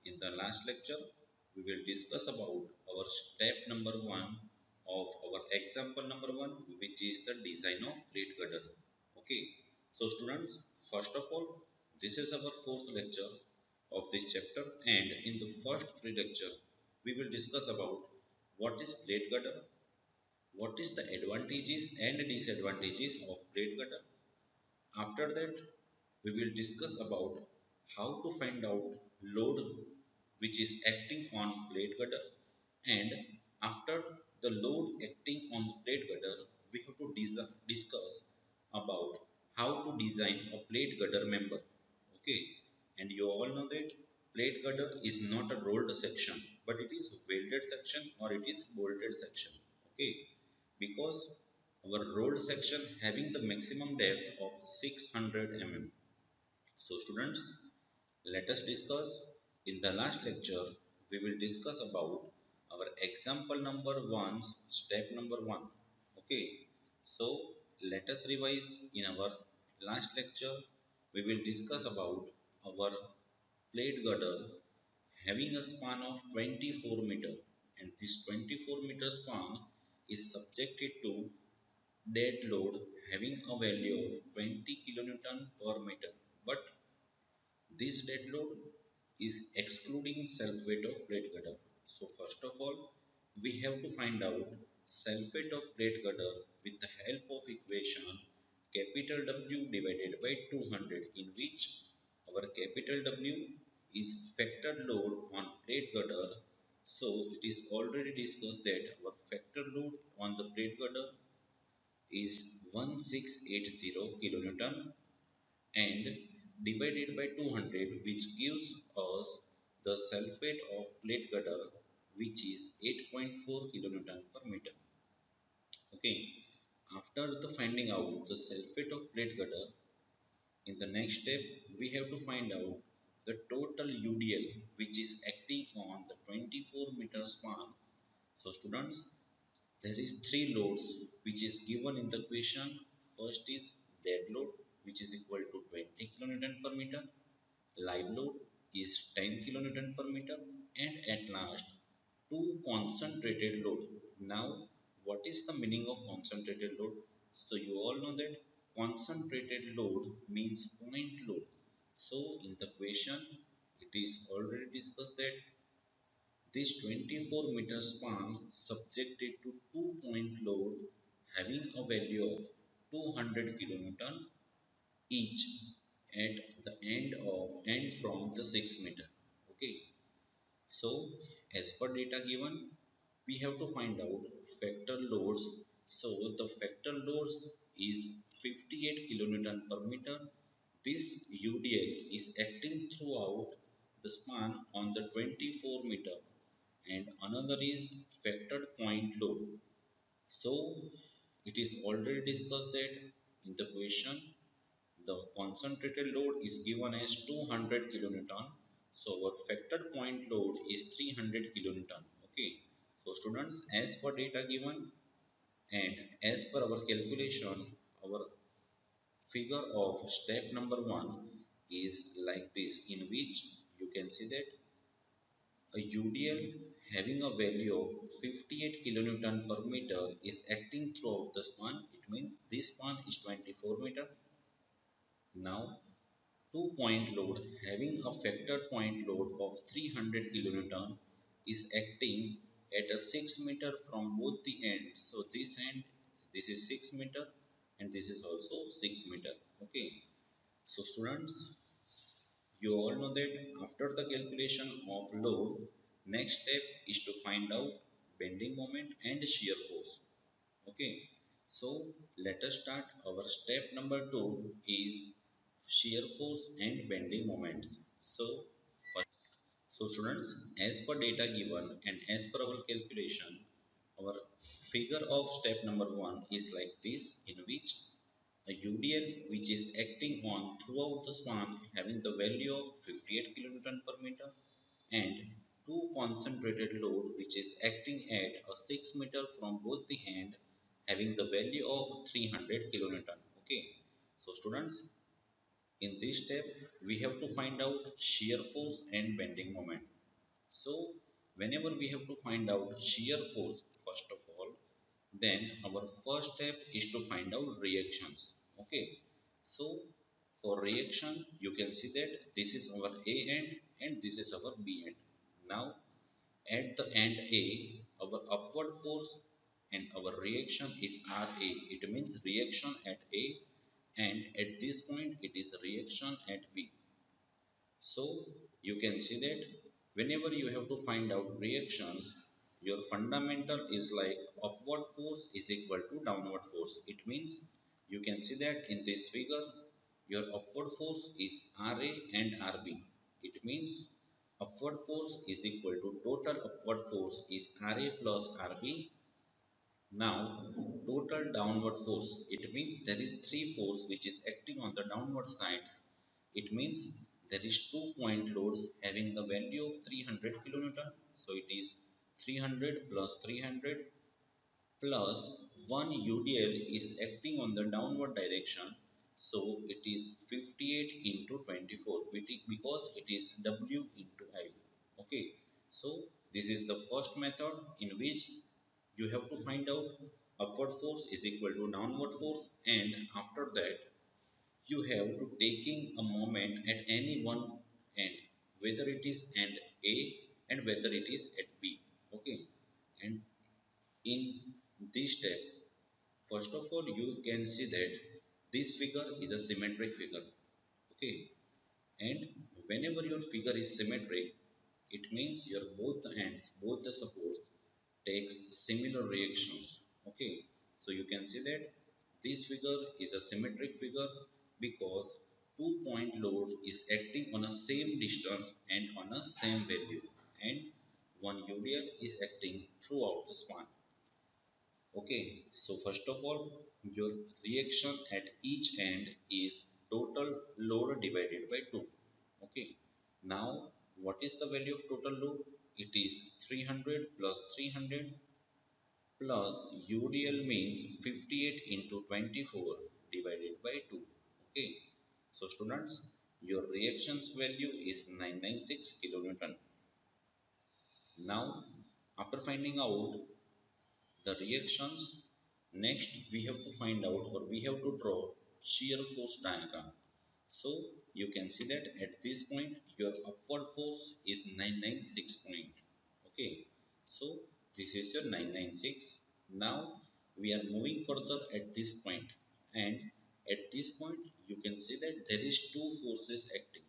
in the last lecture, we will discuss about our step number 1 of our example number 1, which is the design of plate girder. Okay, so students, first of all, this is our fourth lecture of this chapter, and in the first three lecture, we will discuss about what is plate girder, what is the advantages and disadvantages of plate girder. After that, we will discuss about how to find out load which is acting on plate girder, and after the load acting on the plate girder, we have to discuss about how to design a plate girder member. Okay, and you all know that plate girder is not a rolled section, but it is welded section or it is bolted section. Okay, because our rolled section having the maximum depth of 600 mm. So students, let us discuss. In the last lecture, we will discuss about our example number 1, step number 1. Okay, so let us revise. In our last lecture, we will discuss about our plate girder having a span of 24 meter, and this 24-meter span is subjected to dead load having a value of 20 kilonewton per meter, but this dead load is excluding self weight of plate girder. So first of all, we have to find out self weight of plate girder with the help of equation capital W divided by 200, in which our capital W is factor load on plate girder. So it is already discussed that our factor load on the plate girder is 1680 kilonewton and divided by 200, which gives us the sulfate of plate girder, which is 8.4 kilonewton per meter. Okay, after the finding out the sulfate of plate girder, in the next step we have to find out the total UDL which is acting on the 24-meter span. So students, there is three loads which is given in the question. First is dead load, which is equal to 20 kilonewton per meter. Live load is 10 kilonewton per meter, and at last two concentrated load. Now, what is the meaning of concentrated load? So you all know that concentrated load means point load. So in the question, it is already discussed that this 24-meter span subjected to 2-point load having a value of 200 kilonewton each at the end from the 6 meter. Okay, so as per data given, we have to find out factor loads. So the factor loads is 58 kilonewton per meter. This UDL is acting throughout the span on the 24 meter, and another is factor point load. So it is already discussed that in the question the concentrated load is given as 200 kilonewton. So our factor point load is 300 kilonewton. Okay, so students, as per data given and as per our calculation, our figure of step number 1 is like this, in which you can see that a UDL having a value of 58 kilonewton per meter is acting throughout the span. It means this span is 24 meter. Now 2-point load having a factor point load of 300 kilonewton is acting at a 6 meter from both the ends. So this end, this is 6 meter, and this is also 6 meter. Okay, so students, you all know that after the calculation of load, next step is to find out bending moment and shear force. Okay, so let us start. Our step number 2 is shear force and bending moments. So students, as per data given and as per our calculation, our figure of step number 1 is like this, in which a UDL which is acting on throughout the span having the value of 58 kilonewton per meter, and two concentrated load which is acting at a 6 meter from both the end having the value of 300 kilonewton. Okay, so students, In this step, we have to find out shear force and bending moment. So, whenever we have to find out shear force, first of all, then our first step is to find out reactions. Okay. So, for reaction, you can see that this is our A end and this is our B end. Now, at the end A, our upward force and our reaction is RA. It means reaction at A, and at this point it is reaction at B. So you can see that whenever you have to find out reactions, your fundamental is like upward force is equal to downward force. It means you can see that in this figure, your upward force is RA and RB. It means upward force is equal to total upward force is RA plus RB. Now, total downward force, it means there is three force which is acting on the downward sides. It means there is 2 point loads having the value of 300 kilonewton. So it is 300 plus 300 plus 1 UDL is acting on the downward direction. So it is 58 into 24 because it is W into I. Okay. So this is the first method in which you have to find out upward force is equal to downward force, and after that you have to taking a moment at any one end, whether it is end A and whether it is at B. Okay. And in this step, first of all, you can see that this figure is a symmetric figure. Okay. And whenever your figure is symmetric, it means your both the ends, both the supports takes similar reactions. Okay. So you can see that this figure is a symmetric figure because 2 point load is acting on a same distance and on a same value, and one UDL is acting throughout the span. Okay, so first of all, your reaction at each end is total load divided by 2. Okay, now what is the value of total load? It is 300 plus 300 plus UDL means 58 into 24 divided by 2. Okay, so students, your reactions value is 996 kilonewton. Now, after finding out the reactions, next we have to find out or we have to draw shear force diagram. So you can see that at this point your upward force is 996 point. Okay, so this is your 996. Now we are moving further at this point, and at this point you can see that there is two forces acting.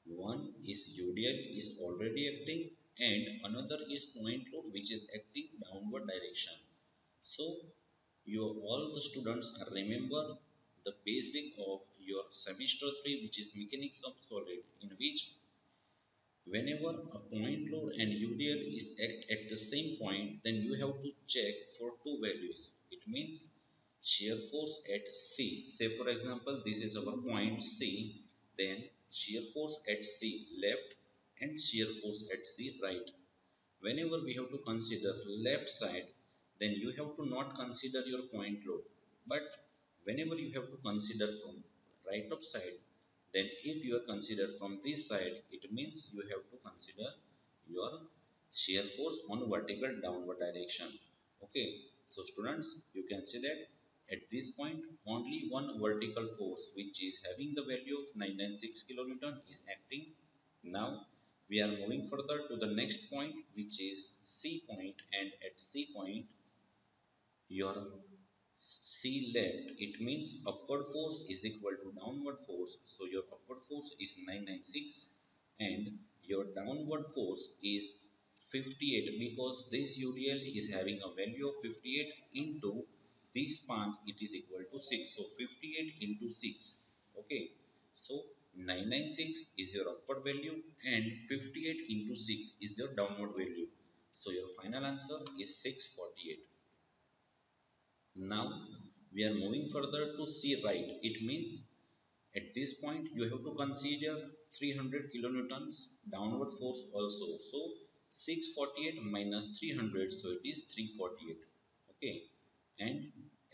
One is UDL is already acting, and another is point load which is acting downward direction. So you all the students remember the basic of your semester 3, which is mechanics of solid, in which whenever a point load and UDL is at the same point, then you have to check for two values. It means shear force at C. Say for example, this is our point C, then shear force at C left and shear force at C right. Whenever we have to consider left side, then you have to not consider your point load, but whenever you have to consider from right up side, then if you are considered from this side, it means you have to consider your shear force on vertical downward direction. Okay, so students, you can see that at this point only one vertical force which is having the value of 996 kilonewton is acting. Now we are moving further to the next point, which is C point, and at C point your C left, it means upward force is equal to downward force. So your upward force is 996 and your downward force is 58 because this UDL is having a value of 58 into this span, it is equal to 6. So 58 into 6. Okay. So 996 is your upward value and 58 into 6 is your downward value. So your final answer is 648. Now we are moving further to C right. It means at this point you have to consider 300 kilonewtons downward force also. So 648 minus 300, so it is 348. Okay, and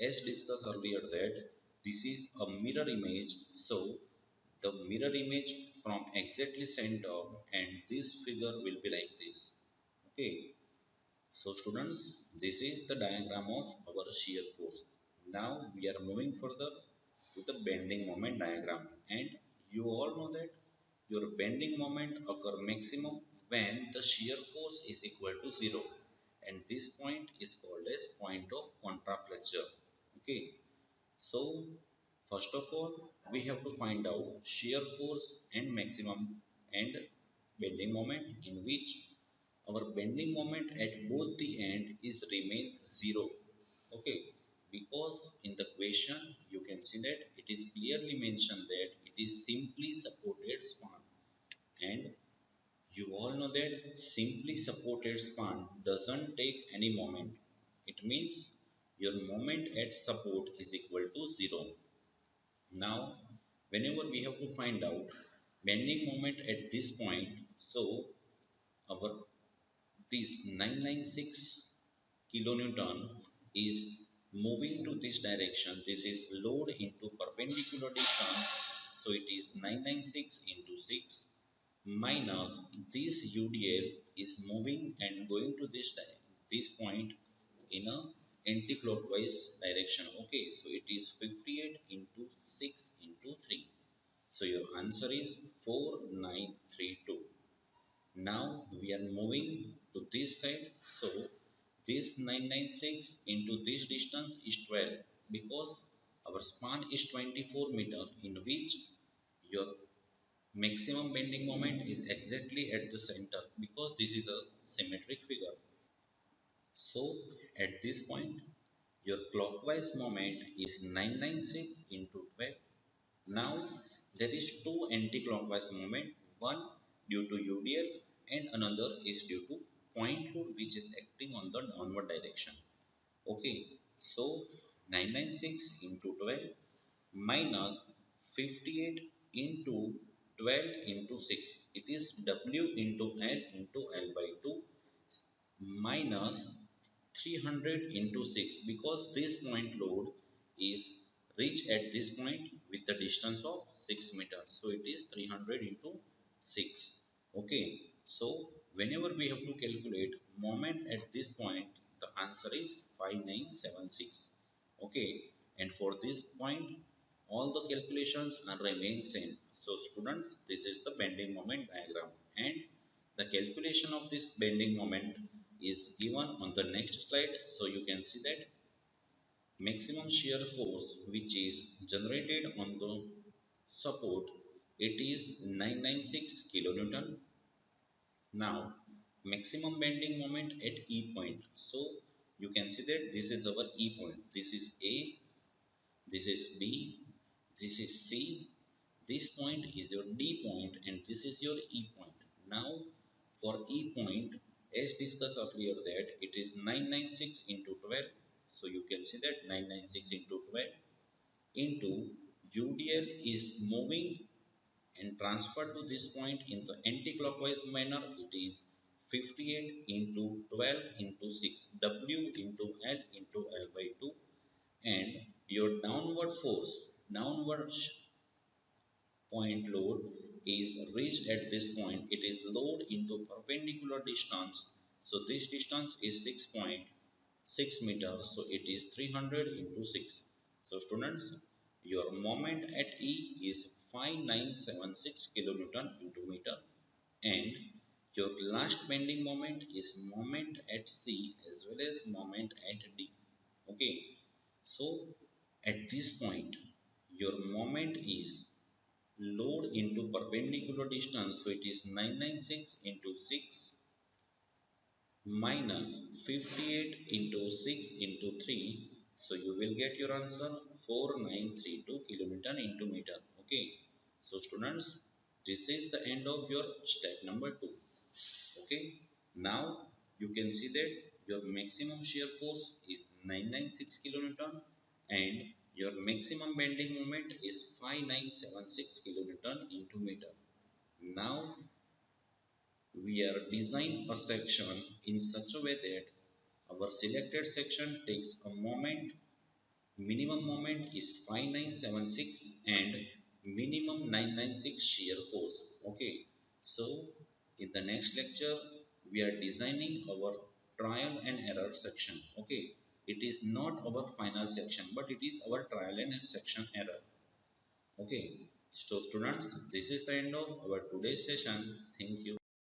as discussed earlier that this is a mirror image, so the mirror image from exactly center, and this figure will be like this. Okay, so students, this is the diagram of our shear force. Now we are moving further to the bending moment diagram, and you all know that your bending moment occur maximum when the shear force is equal to 0, and this point is called as point of contraflexure. Okay, so first of all, we have to find out shear force and maximum and bending moment, in which our bending moment at both the end is remain 0. Okay, because in the question you can see that it is clearly mentioned that it is simply supported span, and you all know that simply supported span doesn't take any moment. It means your moment at support is equal to 0. Now, whenever we have to find out bending moment at this point, so our this 996 kilonewton is moving to this direction. This is load into perpendicular distance, so it is 996 into 6 minus this UDL is moving and going to this point in a anti-clockwise direction. Okay, so it is 58 into 6 into 3. So your answer is 4932. Now we are moving to this side. So this 996 into this distance is 12, because our span is 24 meter, in which your maximum bending moment is exactly at the center, because this is a symmetric figure. So at this point your clockwise moment is 996 into 12. Now there is two anti-clockwise moment, one due to UDL and another is due to point load which is acting on the downward direction. Okay, so 996 into 12 minus 58 into 12 into 6. It is W into L into L by 2 minus 300 into 6, because this point load is reached at this point with the distance of 6 meters, so it is 300 into 6. Okay, so whenever we have to calculate moment at this point, the answer is 5976. Okay, and for this point all the calculations are remain same. So students, this is the bending moment diagram, and the calculation of this bending moment is given on the next slide. So you can see that maximum shear force which is generated on the support, it is 996 kilonewton. Now maximum bending moment at E point. So you can see that this is our E point. This is A, this is B, this is C, this point is your D point, and this is your E point. Now for E point, as discussed earlier, that it is 996 into 12. So you can see that 996 into 12 into UDL is moving and transferred to this point in the anti-clockwise manner. It is 58 into 12 into 6, W into L into L by 2, and your downward force, downward point load is reached at this point. It is load into perpendicular distance. So this distance is 6.6 meters. So it is 300 into 6. So students, your moment at E is 5976 kilonewton into meter, and your last bending moment is moment at C as well as moment at D. Okay, so at this point your moment is load into perpendicular distance, so it is 996 into 6 minus 58 into 6 into 3, so you will get your answer 4932 kilonewton into meter. Okay, so students, this is the end of your step number 2. Okay, now you can see that your maximum shear force is 996 kilonewton, and your maximum bending moment is 5976 kilonewton into meter. Now we are design a section in such a way that our selected section takes a moment, minimum moment is 5976, and minimum 996 shear force. Okay, so in the next lecture we are designing our trial and error section. Okay, it is not our final section but it is our trial and section error. Okay, so students, this is the end of our today's session. Thank you.